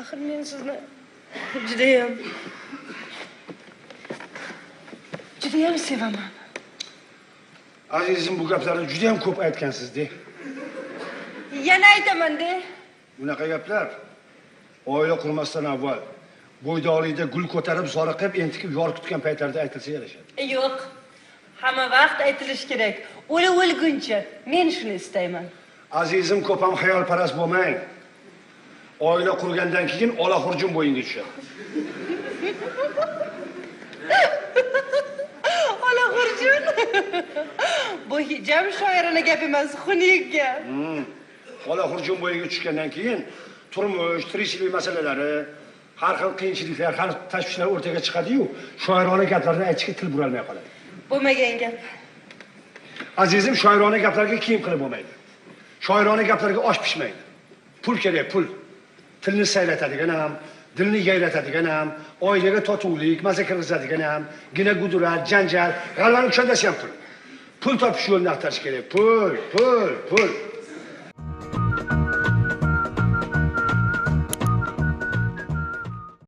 Axir men sizni judayam sevaman. Azizim, bu gaplarni juda ham ko'p aytgansiz-de. Yana aytaman-de. Bunaqa gaplar oila qurmasdan avval bo'ydoqlikda gul ko'tarib, zoriqib, entikib, yor kutgan paytlarda aytilsa yarashadi. Yo'q. Hamma vaqt aytilishi kerak. O'lguncha men shuni istayman. Azizim, ko'p ham xayolparast bo'lmang. Oila qurgandan keyin olaqurjun bo'yinga tushadi. Olaqurjun. Bu hijab shoirona gap emas, xunuk gap. Olaqurjun bo'yiga tushgandan keyin turmush, tirikchilik masalalari, har xil qiyinchiliklar, har tashvishlar o'rtaga chiqadi-yu, shoirona gaplarni aytishga til buralmay qoladi. Bo'lmagan gap. Azizim, shoirona gaplarga kiyim qilib bo'lmaydi. Shoirona gaplarga osh pishmaydi. Pul kerak, pul. Tilni saylatadigan ham, dilni yayratadigan ham, oilaga totuvlik, maza kirgizadigan ham, gina gudurat, janjal, g'alvani kuchadasi ham pul. Pul topish yo'lini axtarish kerak. Pul.